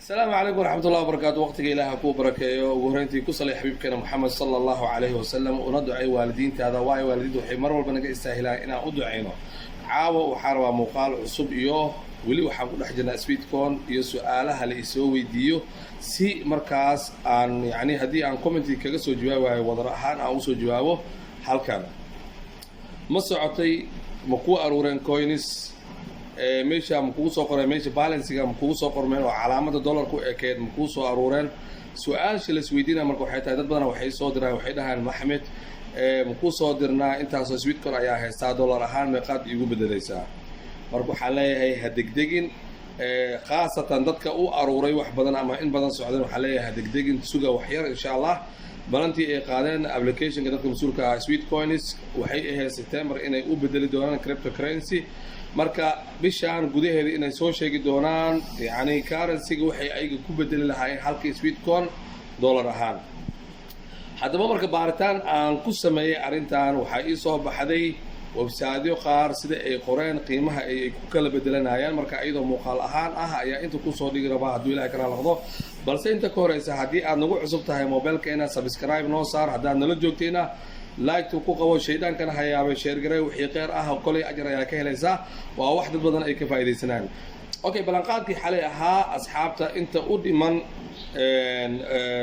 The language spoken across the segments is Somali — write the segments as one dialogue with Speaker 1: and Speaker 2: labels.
Speaker 1: السلام عليكم ورحمة الله وبركاته. وقتك إله أكو بركة وهرنتي كسل حبيبنا محمد صلى الله عليه وسلم وندعي والدين هذا واي والدين وحي مر والبنا استاهلا إن أدعينا عاو وحاروا مقال عصب إيوه ولي وحن كل حجنا سويتكون يسؤالها ليسوي ديو سي مركز عن يعني هدي عن كومنتي كجسوا جوابه وضرحان أو سو جوابه هل كان مصعتي مقوى أرورين كوينس meesha ma kugu soo qoray meesha balance-ga ma kugu soo qormeen oo calaamada dollarku ekeed ma kugu soo aruureen su'aasha la isweydiinaa marka waxay tahay dad badan waxay soo diraan waxay dhahaan maxamed ma ku soo dirnaa intaasoo sweetcoin ayaa haystaa dollar ahaan meeqaad igu bedelaysaa marka waxaan leeyahay ha degdegin khaasatan dadka u aruuray wax badan ama in badan socdeen waxaan leeyahay ha degdegin suga wax yar insha allah balantii ay qaadeen applicationka dadka mas'uulka ah sweetcoins waxay ahayd September inay u bedeli doonaan cryptocurrency marka bishaan gudaheeda inay soo sheegi doonaan yani currency-ga waxay ayaga ku bedeli lahaayeen halkii sweetcoin dollar ahaan haddaba marka baaritaan aan ku sameeyay arrintan waxaa ii soo baxday website-yo qaar sida ay qoreen qiimaha ay ku kala bedelanayaan marka iyadoo muuqaal ahaan ah ayaa inta ku soo dhigi rabaa hadduu ilaahay kana laqdo balse inta ka horeysa haddii aad nagu cusub tahay mobilkeena subscribe noo saar haddaad nala joogtayna like ku qabo shaydaankana hayaabay share garay wixii qeyr ah oo kolay ajar ayaa ka helaysaa waa wax dad badan ay ka faa'iideysanaan okay balanqaadkii xalay ahaa asxaabta inta u dhiman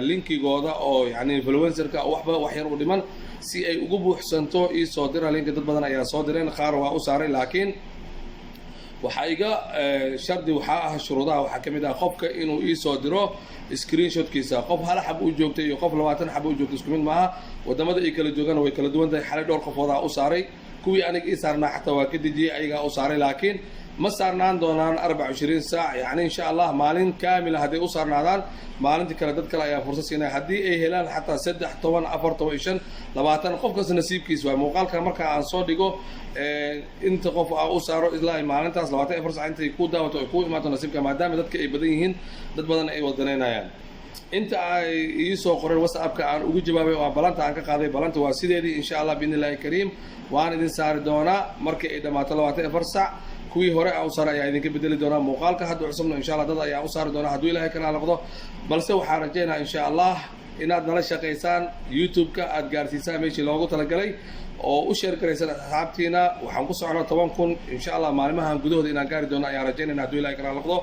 Speaker 1: linkigooda oo yani influencerka waxba wax yar u dhiman si ay ugu buuxsanto ii soo dira linka dad badan ayaa soo direen qaar waa u saaray laakiin waxa iga shardi waxa ah shuruudaha waxa kamid ah qofka inuu ii soo diro screenshotkiisa qof hal xab u joogtay iyo qof 20 xab u joogtay isku mid maaha wadamada ay kala joogaan way kala duwan tahay xalay dhowr qofooda u saaray kuwii aniga ii saarnaa xataa waa ka dejiyay ayaga u saaray laakiin ma saarnaan doonaan 24 saac yani insha Allah maalin kaamil haday u saarnaadaan maalintii kale dad kale ayaa fursad siinay hadii ay helaan xataa 3 10 4 20 qofkaas nasiibkiisa waa muuqaalka marka aan soo dhigo inta qof u saaro ilaa maalintaas 24 saac intay ku daawato ay ku imaato nasiibka maadaama dadka ay badan yihiin dad badan ay wadaneynayaan inta ay ii soo qoreen WhatsApp-ka aan ugu jawaabay oo balanta aan ka qaaday balanta waa sideedii insha Allah biidnillaahi kariim waan idin saari doonaa markii ay dhamaato 24 saac kuwii hore aan u saaray ayaa idinka bedeli doonaa muuqaalka hadda cusubna insha Allah dad ayaa u saari doonaa hadduu ilaahay kana laqdo balse waxaan rajaynayaa insha Allah inaad nala shaqeysaan YouTube-ka aad gaarsiisaan meeshii loogu talagalay oo u share gareysaan asxaabtiina waxaan ku soconaa 10,000 insha Allah maalmahan gudahooda inaan gaari doono ayaan rajaynayaa hadduu ilaahay kana laqdo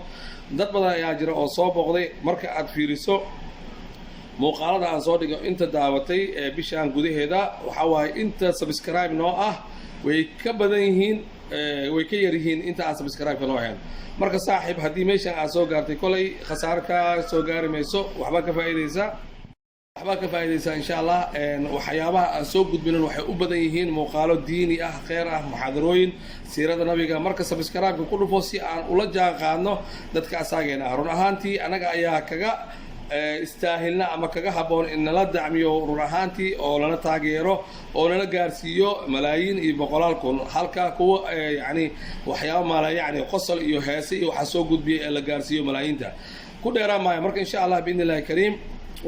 Speaker 1: dad badan ayaa jira oo soo booqday marka aad fiiriso muuqaalada aan soo dhigo inta daawatay bishaan gudaheeda waxa waaye inta subscribe noo ah way ka badan yihiin way ka yar yihiin inta aan subscribe ka noo ahayn marka saaxiib haddii meeshan aad soo gaartay kolay khasaar ka soo gaari mayso waxba ka faa'iideysaa insha Allah waxyaabaha aan soo gudbinin waxay u badan yihiin muuqaalo diini ah khayr ah muxaadarooyin siirada nabiga marka subscribe ku dhufo si aan ula jaan qaadno dadka asaageena run ahaantii anaga ayaa kaga istaahilna ama kaga haboon in nala dacmiyo run ahaantii oo lana taageero oo nala gaarsiiyo malaayiin iyo boqolaal kun halka kuwa yani waxyaabo mala yani qosol iyo heese iyo waxa soo gudbiyay ee la gaarsiiyo malaayiinta ku dheeraan maayo marka insha Allah biidnillaahi kariim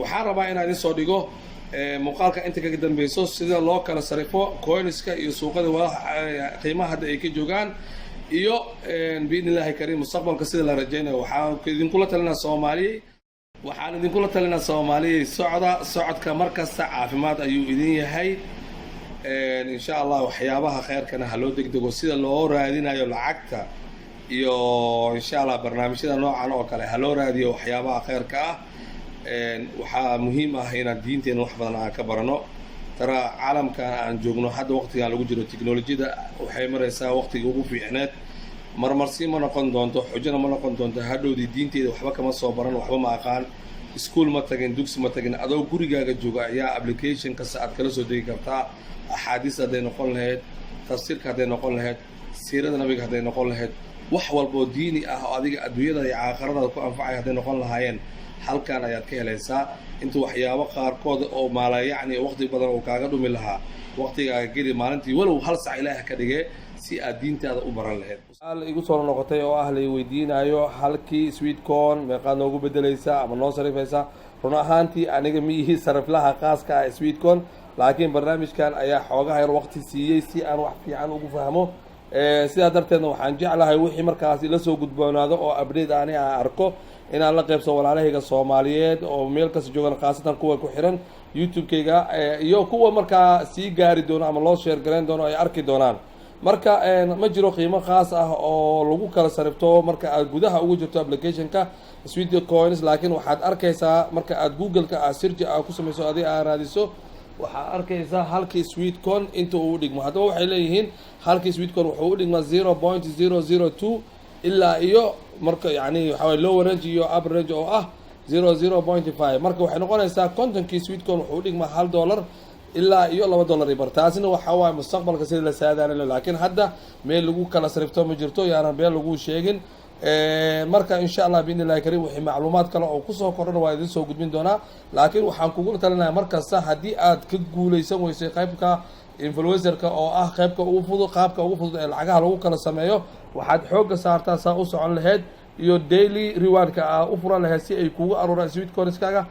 Speaker 1: waxaan rabaa inaan idin soo dhigo muuqaalka inta kaga dambayso sida loo kala sarifo coinska iyo suuqada qiimaha hadda ay ka joogaan iyo biidnillaahi kariim mustaqbalka sida la rajaynayo waxaan idinkula talinaa Soomaaliyeed socodka markasta caafimaad ayuu idin yahay insha Allah waxyaabaha khayrkana ha loo degdego sida loo raadinayo lacagta iyo insha Allah barnaamijyada noocan oo kale ha loo raadiyo waxyaabaha khayrka ah waxaa muhiim ah inaan diinteena wax badan aan ka barano tara caalamkan aan joogno hadda waqtigan lagu jiro teknolojiyada waxay maraysaa waqtiga ugu fiicneed marmarsi ma noqon doonto xujana ma noqon doonto hadhowdii diinteeda waxba kama soo baran waxba ma aqaan iskuul ma tagin dugsi ma tagin adoo gurigaaga jooga ayaa application kasta aad kala soo degi kartaa axaadiis hadday noqon lahayd tafsiirka hadday noqon lahayd siirada nabiga hadday noqon lahayd wax walboo diini ah oo adiga adduunyada iyo aakhiradaada ku anfacay hadday noqon lahaayeen halkan ayaad ka helaysaa inta waxyaabo qaarkood oo maala yacni waqti badan oo kaaga dhumi lahaa waqtigaaga geli maalintii walow hal sac ilaah ka dhigee si aad diintaada u baran lahayd su'aal igu soo noqotay oo ah la weydiinayo halkii sweetcoin meeqaad noogu bedelaysaa ama noo sarifaysaa run ahaantii aniga miyihii sariflaha qaaska ah sweetcoin laakiin barnaamijkan ayaa xoogaha yar waqti siiyey si aan wax fiican ugu fahmo sidaa darteedna waxaan jeclahay wixii markaas ila soo gudboonaado oo update aan arko inaan la qaybso walaalahayga Soomaaliyeed oo meel kasta joogan khaasatan kuwa ku xiran YouTube-kayga iyo kuwa markaa sii gaari doono ama loo share gareyn doono ay arki doonaan marka ma jiro qiimo khaas ah oo lagu kala sarifto marka aad gudaha ugu jirto application-ka Sweet Coins laakiin waxaad arkaysaa marka aad Google-ka aad search ku samayso adii aad raadiso waxaad arkaysaa halkii Sweet Coin inta uu dhigmo haddaba waxay leeyihiin halkii Sweet Coin wuxuu u dhigmaa 0.002 ilaa iyo marka yani waxa way lower range iyo upper range oo ah 0.5 marka waxay noqonaysaa kontonkii Sweet Coin wuxuu u dhigmaa $1 ilaa iyo $2 bar taasina waxa waa mustaqbalka sida la saadaanayo laakiin hadda meel lagu kala sarifto ma jirto yaanan beel lagu sheegin marka insha Allah biin ilaahay kariim wixii macluumaad kale oo ku soo kordhana waa idin soo gudbin doonaa laakiin waxaan kugu talinayaa markasta haddii aad ka guuleysan weysay qaybka influencer-ka oo ah qaybka ugu fudud qaabka ugu fudud ee lacagaha lagu kala sameeyo waxaad xoogga saartaa saa u socon lahayd iyo daily reward-ka aad u furan lahayd si ay kugu aruuraan Sweet Coins-kaaga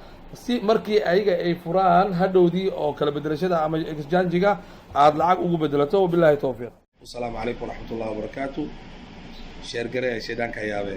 Speaker 1: si markii ayaga ay furaan hadhowdii oo kala bedelashada ama exchange-ga aad lacag ugu bedelato wabillahi tawfiiq. Assalaamu calaykum waraxmatullaahi wabarakaatuh. share gareey sheedanka yaabe